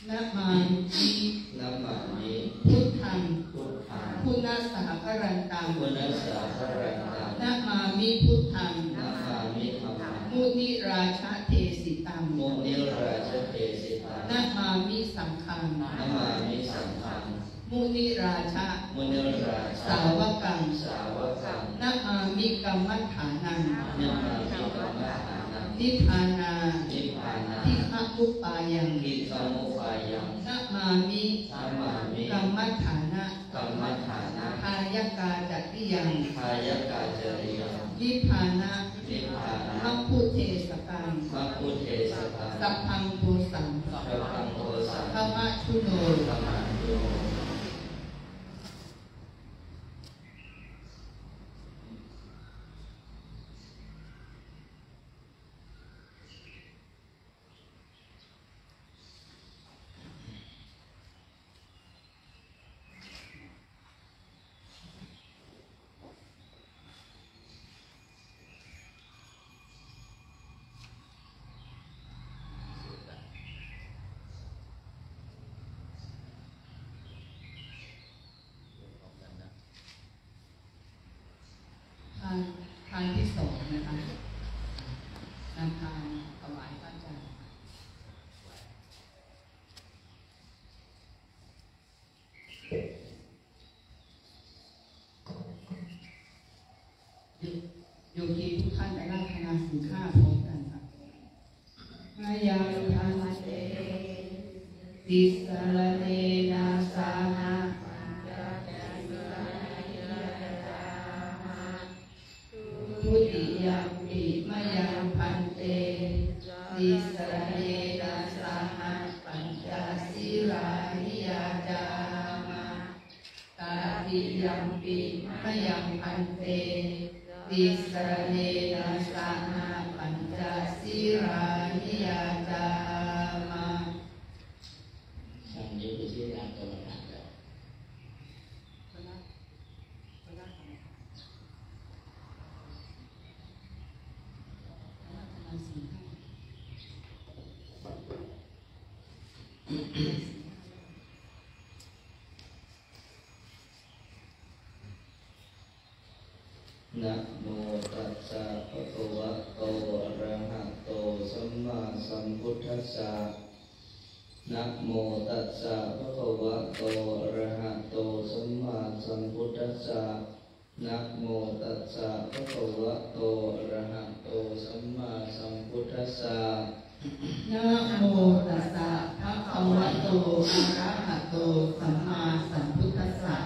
นะมามินะมามิพุทธังคุณัสสะภรันตังคุณัสสะภรันตังนะมามิพุทธังนะมามิธัมมังมุนิราชเทสิตังมุนิราชเทสิตังนะมามิสังฆังนะมามิสังฆังมุนิราชมุนิราชสาวกังสาวกังนะมามิกัมมัฏฐานังนะมามิกัมมัฏฐานังนิพพานานิพพานาทิฆมุปปายังทิฆมุปปายังนะมามิกัมมัฏฐานะกัมมัฏฐานะทายกาจติยังทายกาจริยังนิพพานะนิพพานะมัคคุเทศกังมัคคุเทศกังสัพพังโทสังสัพพังโทสังธรรมะชุโนธรรมะชุโนทานที่สองนะคะนำทานถวายพระอาจารย์โยคีทุกท่านได้รับคณะสินค้าพร้อมกันค่ะมายังทันเตติสรเนนะสานะทุติยมปิมยังพันเตติสรเนนะสานะปัญจศีลานิยาจามะตาติยมปิมยังพันเตติสรเนนะสานะปัญจศีลานิยาจามะทำนี้คือที่ร้านกรรมฐานแล้วนะโมตัสสะภะคะวะโตอะระหะโตสัมมาสัมพุทธัสสะนะโมตัสสะภะคะวะโตอะระหะโตสัมมาสัมพุทธัสสะนะโมตัสสะภะคะวะโตอะระหะโตสัมมาสัมพุทธัสสะนะโมตัสสะภะคะวะโตอะระหะโตสัมมาสัมพุทธัสสะ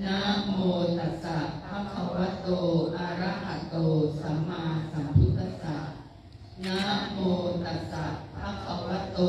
นะโมตัสสะภะคะวะโตอะระหะโตสัมมาสัมพุทธัสสะนะโมตัสสะภะคะวะโต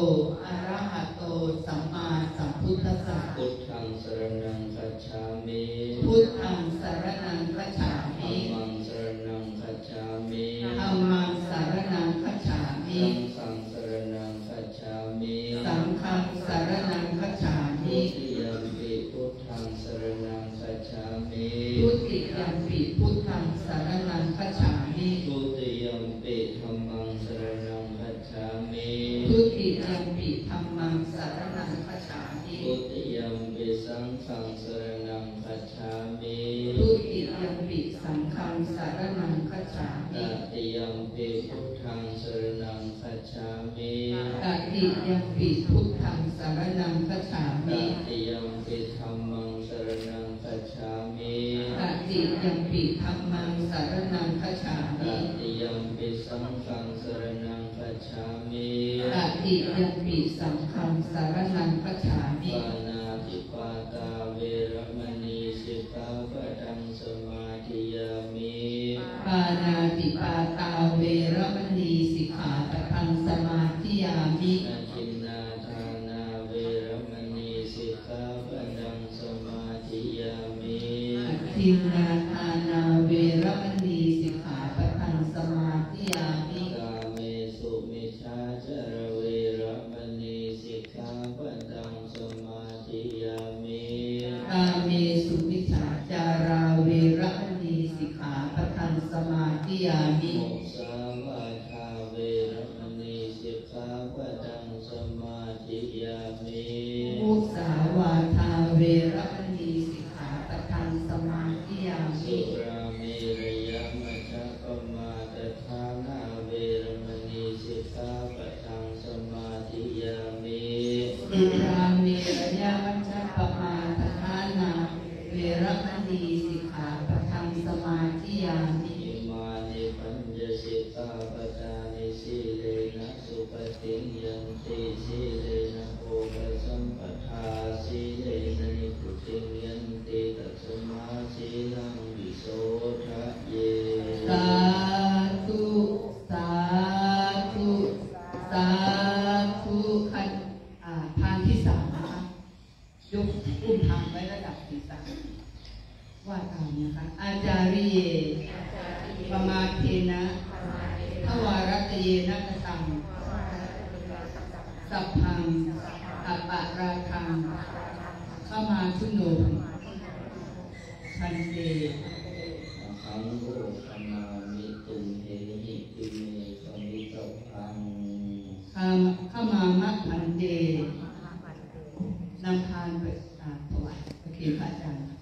อะระหะโตสัมมาสัมพุทธัสสะพุทธังสรณังคัจฉามิพุทธังสรณังคัจฉามิธัมมังสรณังคัจฉามิธัมมังสรณังคัจฉามิสังฆังสรณังคัจฉามิสังฆังสรณังคัจฉามิทุติยัมปิพุทธังสรณังคัจฉามิทุติยัมปิพุทธังสรณังคัจฉามิทุติยัมปิธัมมังสรณังคัจฉามิทุติยัมปิธัมมังสรณังคัจฉามิทุติยัมปิสังฆังสรณังคัจฉามิทุติยัมปิสังฆังสรณังคัจฉามิตติยัมปิพุทธังสรณังคัจฉามิตติยัมปิพุทธังสรณังคัจฉามิตติยัมปิธัมมังสรณังคัจฉามิตติยัมปิธัมมังสรณังคัจฉามิตติยัมปิสังฆังสรณังคัจฉามิตติยัมปิสังฆังสรณังคัจฉามิปานาติปาตาเวรมณีสิกขาปะทังสมาธิยามิปานาติปาตาเวรมณีสิกขาปะทังสมาธิยามิอาทินนาทานาเวรมณีสิกขาปะทังสมาธิยามิอาทินนาทานาเวรมณีสิกขาปะทังสมาธิยามิกาเมสุมิชฌาจารเวรมณีสิกขาปะทังสมาธิยามิกาเมสุมิจฉาจาราเวรมณีสิกขาปะทังสมาธิยามิมุสาวาทาเวรมณีสิกขาปะทังส สมาธิยามิ มุสาวาทาเวรมณีสิกขาปะทังสมาธิยามิ สุราเมรยมัชฌัปปมาทฐานาเวรมณีสิกขาปะทังสมาธิยามิ สุราเมรยมัชฌัปปมาทฐานาเวรมณีสิกขาปะทังสมาธิยามิ อิมานิปัญจสิกขาปทานิสีเลนะสุปฏิยันติสีเลนะโภคสัมปทาสีเลนะนิพพุติยันติตัสมาสีลังวิโสทะเย สาธุสาธุสาธุขันทางที่สามนะคะยกอุ้มทางไว้ระดับศีรษะว่าตามนะคะอาจาริเยปมาเทนะทวารัตเยนะกตังสัพพังอัปปะราคังเข้ามาทุโนพันเต ขังโลกนามิตุมเหหิติเมสมิตพัง เข้ามามะพันเตนำพานไปถวายโอเคพระอาจารย์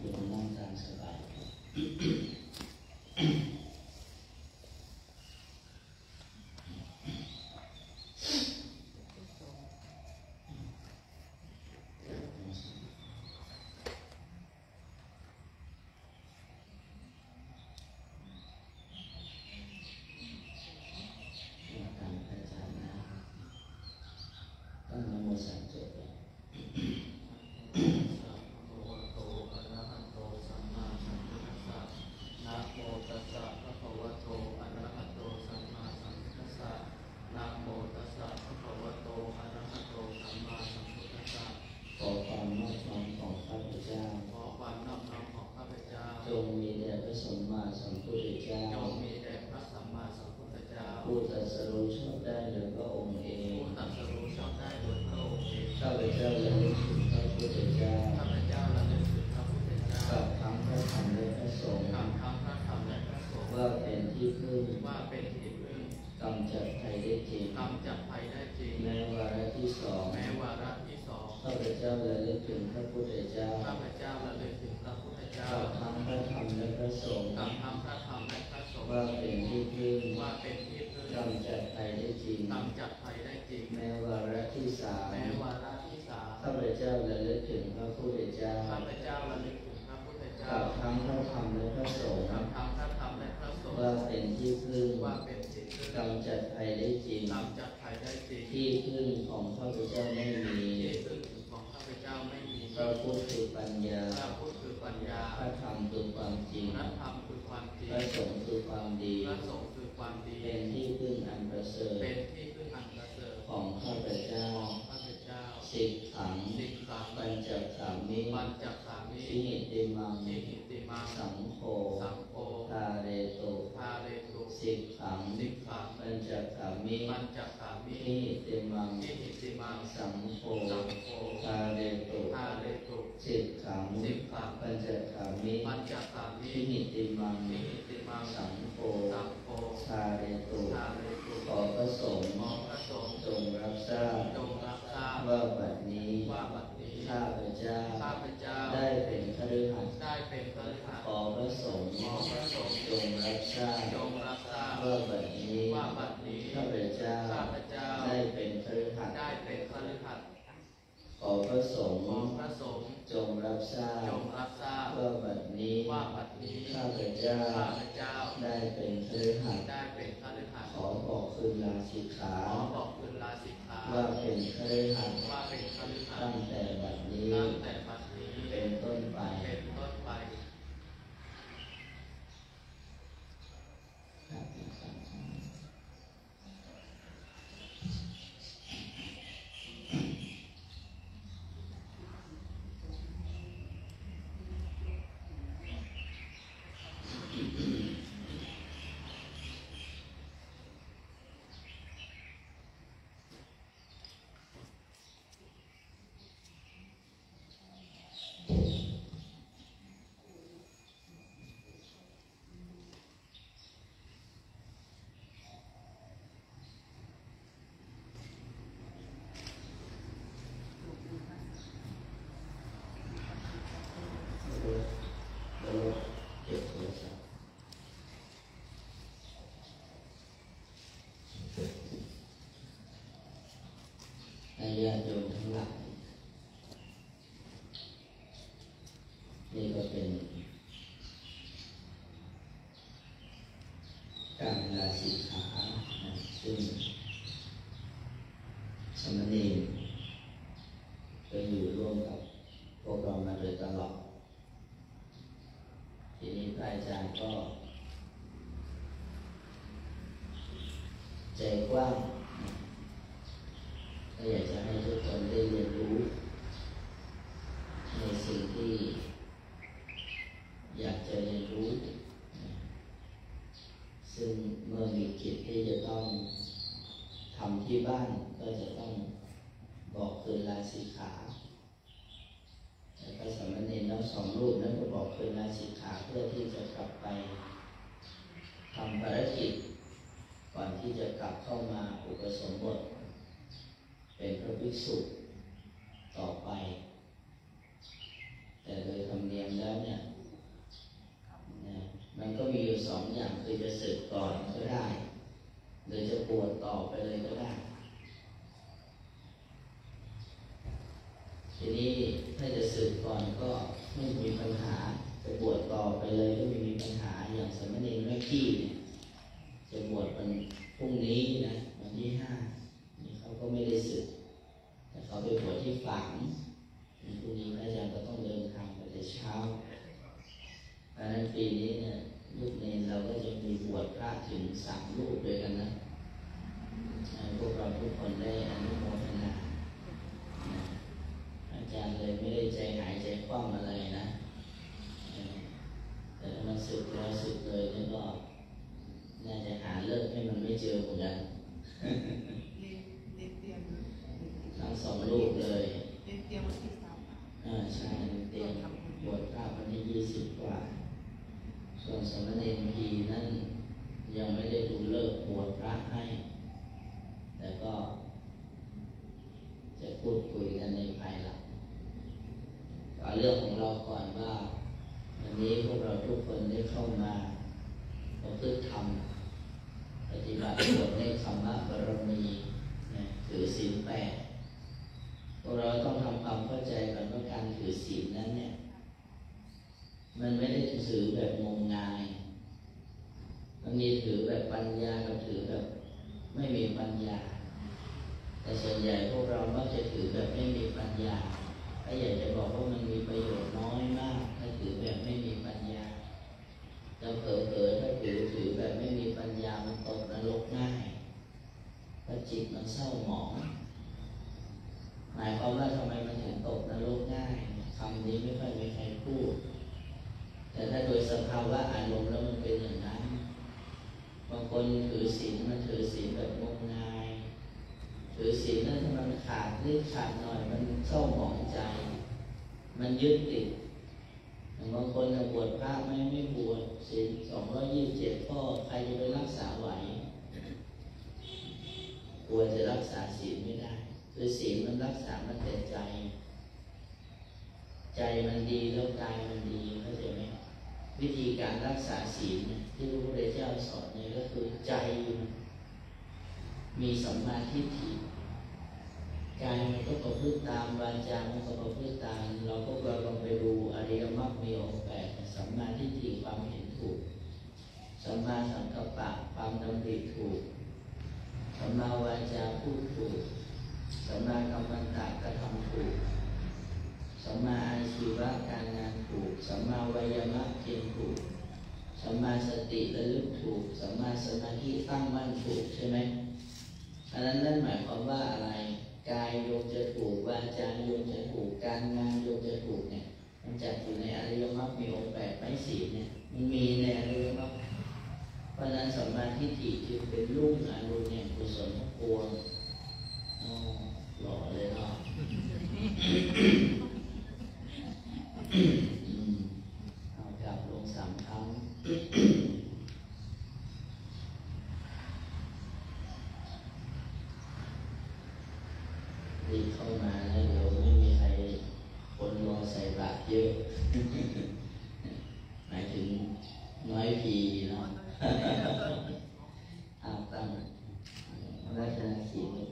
อยู่นั่งตามสบายตามอาจารย์นะตั้งนะโมสามจบแล้วนะโมตัสสะภะคะวะโตอะระหะโตสัมมาสัมพุทธัสสะนะโมตัสสะภะคะวะโตอะระหะโตสัมมาสัมพุทธัสสะขอความนอบน้อมของข้าพเจ้าขอความนอบน้อมของข้าพเจ้าจงมีแด่พระสัมมาสัมพุทธเจ้าจงมีแด่พระสัมมาสัมพุทธเจ้าผู้ตรัสรู้ชอบได้โดยพระองค์เองผู้ตรัสรู้ชอบได้โดยพระองค์เองข้าพเจ้าระลึกถึงพระพุทธเจ้าข้าพเจ้าระลึกถึงพระพุทธเจ้ากับทั้งพระธรรมและพระสงฆ์กับทั้งพระธรรมและพระสงฆ์ว่าเป็นที่พึ่งว่าเป็นที่พึ่งกำจัดภัยได้จริงกำจัดภัยได้จริงแม้วาระที่สองแม้วาระที่สองข้าพเจ้าระลึกถึงพระพุทธเจ้าข้าพเจ้าระลึกถึงพระพุทธเจ้ากับทั้งพระธรรมและพระสงฆ์กับทั้งพระธรรมและพระสงฆ์ว่าเป็นที่พึ่งว่าเป็นที่พึ่งกำจัดภัยได้จริงกำจัดภัยได้จริงแม้วาระที่สามแม้วาระที่สามข้าพเจ้าระลึกถึงพระพุทธเจ้าข้าพเจ้าระลึกถึงพระพุทธเจ้ากับทั้งพระธรรมและพระสงฆ์กับทั้งพระธรรมและพระสงฆ์ว่าเป็นที่พึ่งว่าเป็นที่พึ่งกำจัดภัยได้จริงกำจัดภัยได้จริงที่พึ่งของข้าพเจ้าไม่มีที่พึ่งของข้าพเจ้าไม่มีพระพุทธคือปัญญาพระพุทธคือปัญญาพระธรรมคือความจริงพระธรรมคือความจริงพระสงฆ์คือความดีพระสงฆ์คือความดีเป็นที่พึ่งอันประเสริฐเป็นที่พึ่งอันประเสริฐของข้าพเจ้าสิกขังปัญจสามิสิหิติมังสังโฆทาเรโตสิกขังปัญจสามิสิหิติมังสังโฆทาเรโตสิกขังปัญจสามิสิหิติมังสังโฆทาเรโตขอพระสงฆ์จงรับทราบว่าบัดนี้ข้าพเจ้าได้เป็นคฤหัสถ์ขอพระสงฆ์จงรับทราบว่าบัดนี้ข้าพเจ้าได้เป็นคฤหัสถ์ขอพระสงฆ์จงรับทราบว่าบัดนี้ข้าพเจ้าได้เป็นคฤหัสถ์ขอบอกคืนลาสิกขาว่าเป็นคฤหัสถ์ตั้งแต่บัดนี้เป็นต้นไป เป็นการลาสิกขาซึ่งสมณเณรก็อยู่ร่วมกับพวกเรามาโดยตลอดทีนี้พระอาจารย์ก็ใจกว้างก็อยากจะให้ทุกคนได้เรียนรู้ในสิ่งที่อยากจะเรียนรู้ซึ่งเมื่อมีกิจที่จะต้องทำที่บ้านก็จะต้องบอกคืนลาสิกขาแล้วก็สามเณรทั้งสองรูปนั้นก็บอกคืนลาสิกขาเพื่อที่จะกลับไปทำภารกิจก่อนที่จะกลับเข้ามาอุปสมบทเป็นพระภิกษุต่อไปแต่โดยธรรมเนียมแล้วเนี่ยมันก็มีอยู่สองอย่างคือจะสึกก่อนก็ได้หรือจะบวชต่อไปเลยก็ได้ทีนี้ถ้าจะสึกก่อนก็ไม่มีปัญหาจะบวชต่อไปเลยก็ไม่มีปัญหาอย่างสามเณรแม่กี้เนี่ยจะบวชวันพรุ่งนี้นะวันที่5นี่เขาก็ไม่ได้สึกแต่เขาไปบวชที่ฝางพรุ่งนี้พระอาจารย์ก็ต้องเดินทางไปแต่เช้าดังนั้นปีนี้เนี่ยลูกเนรเราก็จะมีบวชพระถึง3 รูปด้วยกันนะพวกเราทุกคนได้อนุโมทนาอาจารย์เลยไม่ได้ใจหายใจคว่ำอะไรนะแต่ถ้ามันสึกแล้วสึกเลยนี่ก็น่าจะหาเลิกให้มันไม่เจอเหมือนกันทั้ง2 รูปเลยเตรียมวันที่3ใช่เตรียมบวชพระวันที่20 กว่าส่วนสามเณรพีนั่นยังไม่ได้ดูเลิกบวชพระให้แต่ก็จะพูดคุยกันในภายหลังเอาเรื่องของเราก่อนว่าวันนี้พวกเราทุกคนได้เข้ามาประพฤติธรรมปฏิบัติตนในธรรมะบารมีถือศีล8พวกเราต้องทำความเข้าใจก่อนว่าการถือศีลนั้นเนี่ยมันไม่ได้ถือแบบงมงายมันมีถือแบบปัญญากับถือแบบไม่มีปัญญาแต่ส่วนใหญ่พวกเรามักจะถือแบบไม่มีปัญญาถ้าอยากจะบอกว่ามันมีประโยชน์น้อยมากถ้าถือแบบไม่มีปัญญาเราเผลอๆถ้าถือแบบไม่มีปัญญามันตกนรกง่ายเพราะจิตมันเศร้าหมองหมายความว่าทำไมมันถึงตกนรกง่ายคำนี้ไม่ค่อยมีใครพูดแต่ถ้าโดยสภาวะอารมณ์แล้วมันเป็นอย่างนั้นบางคนถือศีลมันถือศีลแบบงมงายถือศีลนั้นถ้ามันขาดนิดขาดหน่อยมันเศร้าหมองใจมันยึดติดบางคนบวชพระไม่บวชศีล227ข้อใครจะไปรักษาไหวกลัวจะรักษาศีลไม่ได้คือศีลมันรักษามันแต่ใจมันดีแล้วกายมันดีเข้าใจไหมวิธีการรักษาศีลที่พระพุทธเจ้าสอนเนี่ยก็คือใจมีสัมมาทิฏฐิกายมันก็ประพฤติตามวาจามันก็ประพฤติตามเราลองไปดูอริยมรรคมีองค์8สัมมาทิฏฐิความเห็นถูกสัมมาสังกัปปะความดำริถูกสัมมาวาจาพูดถูกสัมมากัมมันตะกระทำถูกสัมมาอาชีวะการงานถูกสัมมาวายามะเพียรถูกสัมมาสติระลึกถูกสัมมาสมาธิตั้งมั่นถูกใช่ไหมอันนั้นนั่นหมายความว่าอะไรกายโยมจะถูกวาจาโยมจะถูกการงานโยมจะถูกเนี่ยมันจัดอยู่ในอริยมรรคมีองค์8ไม่ศีลเนี่ยมันมีในอริยมรรคเพราะนั้นสัมมาทิฏฐิจึงเป็นรุ่งอรุณแห่งกุศลทั้งปวงหล่อเลยเนาะเอากลับลง3 ครั้งรีบเข้ามาแล้วเดี๋ยวไม่มีใครคนรอใส่บาตรเยอะหมายถึงน้อยพีเนาะอาตั้งราชนาศีลเ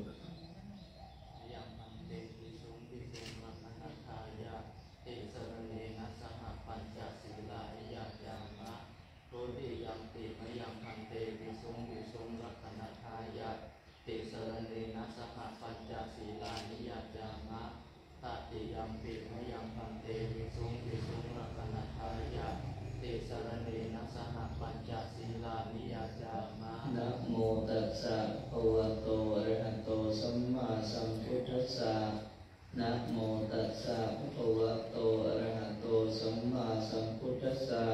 สรเนนะสหปัญจศีลานิยาจามะ นะโมตัสสะภะคะวะโตอะระหะโตสัมมาสัมพุทธัสสะนะโมตัสสะภะคะวะโตอะระหะโตสัมมาสัมพุทธัสสะ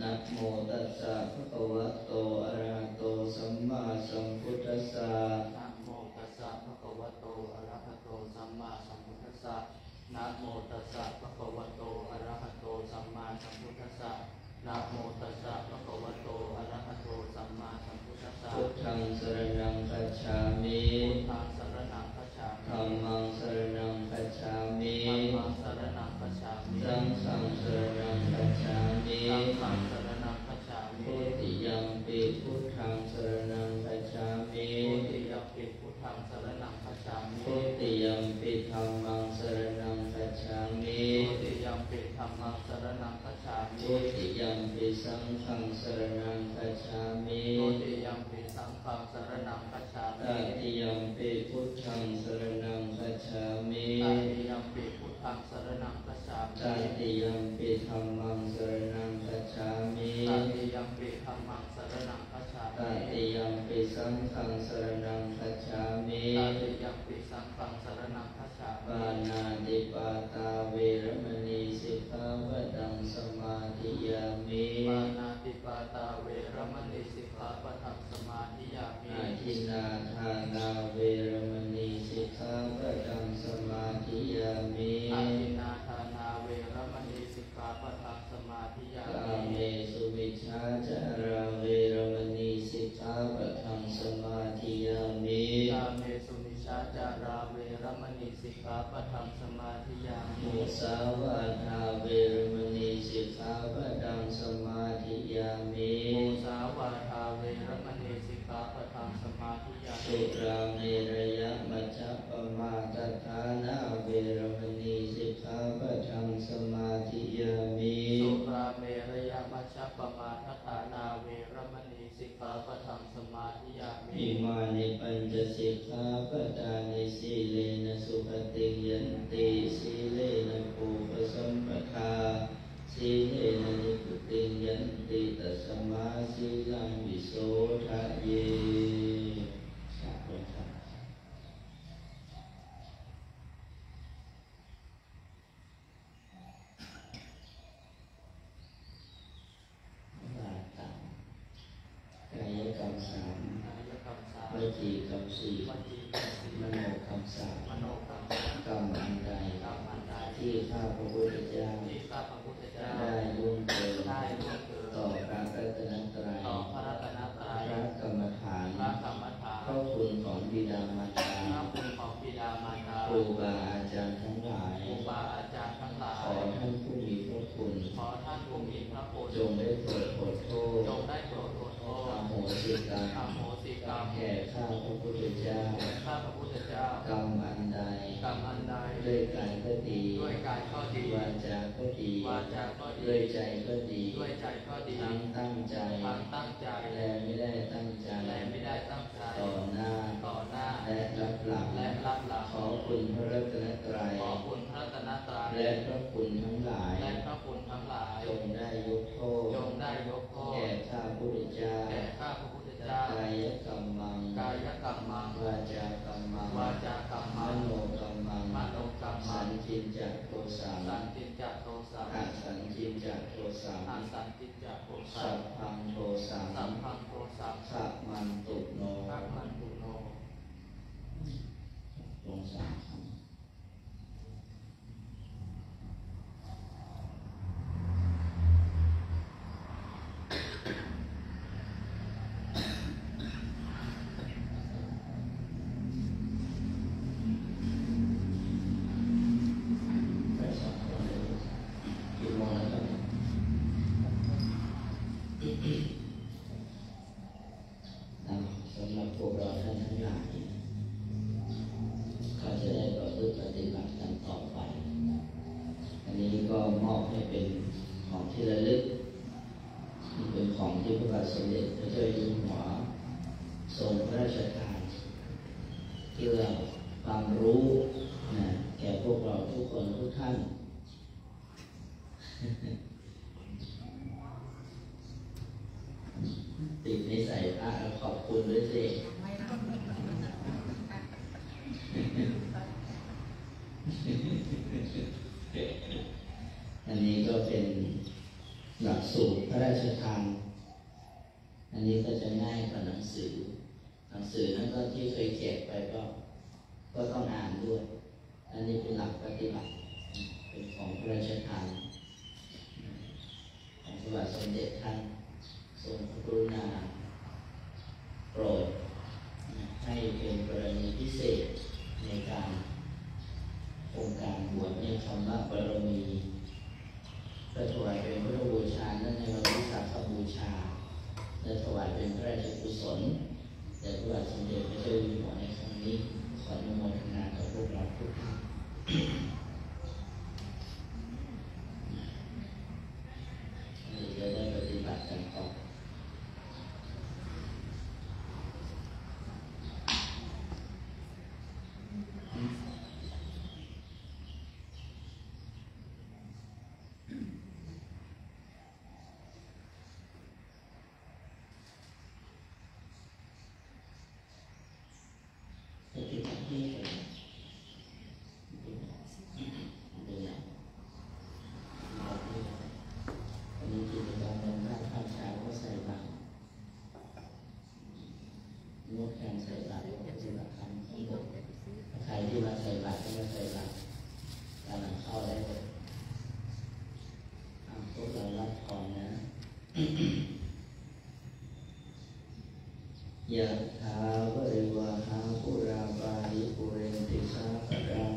นะโมตัสสะภะคะวะโตอะระหะโตสัมมาสัมพุทธัสสะ นะโมตัสสะภะคะวะโตอะระหะโตสัมมาสัมพุทธัสสะนะโมตัสสะภะคะวะโตอะระหะโตสัมมาสัมพุทธัสสะนะโมตัสสะภะคะวะโตอะระหะโตสัมมาสัมพุทธัสสะ พุทธังสรณังคัจฉามิ พุทธังสรณังคัจฉามิ ธัมมังสรณังคัจฉามิ ธัมมังสรณังคัจฉามิ สังฆังสรณังคัจฉามิ สังฆังสรณังคัจฉามิ ทุติยัมปิพุทธังสรณังคัจฉามิ ทุติยัมปิพุทธังสรณังคัจฉามิ ทุติยัมปิธัมมังสรณังคัจฉามิ ทุติยัมปิธัมมังสรณังคัจฉามิ ทุติยัมปิสังฆังสรณังคัจฉามิ ทุติยัมปิสังฆังสรณังคัจฉา ต มิ ติยัมปิพุทธังสรณังคัจฉามิ ตติยัมปิพุทธังสรณังคัจฉา ต มิ ติยัมปิธัมมังสรณังคัจฉามิ ตติยัมปิธัมมังสรณังคัจฉา ต มิ ติยัมปิสังฆังสรณังคัจฉามิ ตติยัมปิสังฆังสรณังคัจฉา ปา มิ นาติปาตาเวรมณีสิกขาปะทังสมาธิยามิ ปานาติปาตาเวรมณีสิกขาปะทังสมาธิยามิ อาทินนาทานาเวรมณีสิกขาปะทังสมาธิยามิ อาทินาทานาเวรมณีสิกขาปะทังสมาธิยาก า มิ เมสุมิชฌาจาราเวรมณีสิกขาปะทังสมาธิยามิ กาเมสุมิชฌาจาราเวรมณีสิกขาปะทังสมาธิยามิ มุสาวาทาเวรมณีสิกขาปะทังสมาธิยามิ โมสาวาทาเวรมณีสิกขาปะทังสมาธิยา สุ มิ ราเมรยมัจจปมาทฐานาเวรมณีสิกขาปะทังสมาธิยามิ สุราเมรยมัชฌปมาทฐานาเวรมณีสิกขาปะทังสมาธิยามิ อิมานิปัญจสิกขาปทานิสีเลนะสุขติยันติสีเลนะภูปสัมปทาสีเลนะนิพุติยันติตัสมาสีลังวิโสทะเยสาธุครับ บาตากายกรรมสาม กายกรรมสาม วจีกรรมสี่ วจีกรรมสี่ มโนกรรมสาม มโนกรรมสาม กรรมอันใด กรรมอันใด ที่ข้าพระพุทธเจ้า ที่ข้าพระพุทธเจ้า ได้ล่วงเกิน ได้ล่วงเกิน ต่อพระรัตนตรัย ต่อพระรัตนตรัย พระกรรมฐาน พระกรรมฐาน พระคุณของบิดามารดา พระคุณของบิดามารดา ครูบาอาจารย์ทั้งหลาย ครูบาอาจารย์ทั้งหลา ขอย ท่านผู้มีพระคุณ ขอท่านผู้มีพระคุณ จงได้โปรดขอโทษ จงได้โปรดโทษ อโหสิกรร อ ม โหสิกรรม แก่ข้าพระพุทธเจ้า แก่ข้าพระพุทธเจ้าก รรมอันใด กรรมอันใด ด้วยกายก็ดี ด้วยกายก็ดี วาจาก็ดี วาจาก็ดี ด้วยใจก็ดี ด้วยใจก็ดี ทั้งตั้งใจ ทั้งตั้งใจ และไม่ได้ตั้งใจ และไม่ได้ตั้งใจ ต่อหน้า ต่อหน้า และรับหลัง และรับหลัง ขอคุณพระรัตนตรัย ขอคุณพระรัตนตรัย และพระคุณทั้งหลาย และพระคุณทั้งหลาย จงได้ยกโทษ จงได้ยกโทษ แก่ข้าพระพุทธเจ้า แก่ข้าพระพุทธเจ้าก ายกรรมัง กายกรรมัง วาจากรรมัง วาจากรร ม มัง โนกรรมัง มโนกรรมั สั ง นจินจักโทสัง สันติจักโทสัง อาสันจินจักโทสัง อาสันติจักโทสั สั ง พพังโทสัง สัมพังโทสัง สัพมันตุโน พระมันตุโน ลงสามคำไปสองคนเลยกี่โมงแล้วครับสำหรับพวกเราท่านทั้งหลายเขาจะได้ประพฤติปฏิบัติกันต่อไป อันนี้ก็มอบให้เป็นของที่ระลึกนี่เป็นของที่พระบาทสมเด็จพระเจ้าอยู่หัวทรงพระราชทานเพื่อความรู้นะแก่พวกเราทุกคนทุกท่าน ด้วยสิอันนี้ก็เป็นหลักสูตรพระราชทานอันนี้ก็จะง่ายกว่าหนังสือนั้นก็ที่เคยแจกไปก็ต้องอ่านด้วยอันนี้เป็นหลักปฏิบัติเป็นของพระราชทานของพระบาทสมเด็จท่านทรงพระกรุณาโปรดให้เป็นกรณีพิเศษในการองค์การบวชในธรรมบารมีเพื่อถวายเป็นพุทธบูชาและในวันวิสาขบูชาและถวายเป็นพระราชกุศลแด่พระบาทสมเด็จพระเจ้าอยู่หัวในครั้งนี้ขออนุโมทนากับพวกเราทุกท่านจะได้ปฏิบัติกันต่อใครที่มาใส่บาตรก็มาใส่บาตรกำลังเข้าได้เลยพวกเรารับก่อนนะ ยะถาวริวหาปุราปาริปุเรนติสาครัง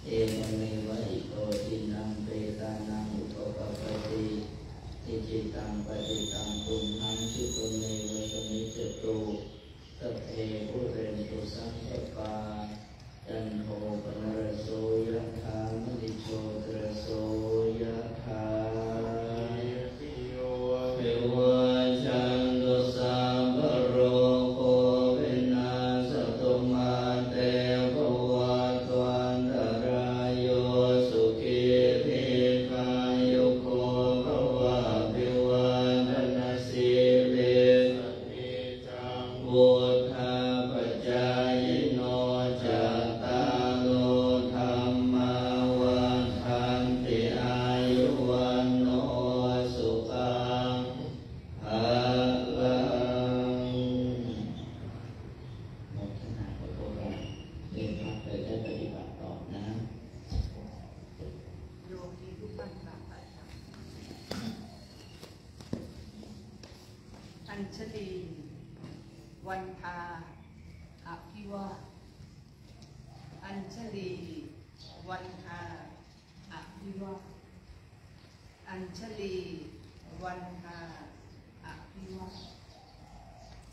เอวเมวะอิโตทินังเปตานังอุปกปปติอิจิตังปฏิตังตุมหังคิปุเนวะสมิจตุสัพเพปุเรนตุสังฆปาจันโทปนรโสยะถามณิโชตรโสยะถาเทวชันตุสัพพะโรโควินาศตุมาเตภวัตวันตรายโยสุขีทีคายุโกภวะภิวันธนาสีลิพุทธาปัจจายโนจัตตาโลธัมมาวันทันติอายุวันโนสุขังภะลังโมทนากับพวกเราเดินทางไปได้ปฏิบัติต่อนะโยมมีทุกท่านกราบไปครับอัญชลีวันทาอภิวาทอัญชลีวันทาอภิวาทอัญชลีวันทาอภิวาท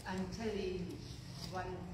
อัญชลีวันท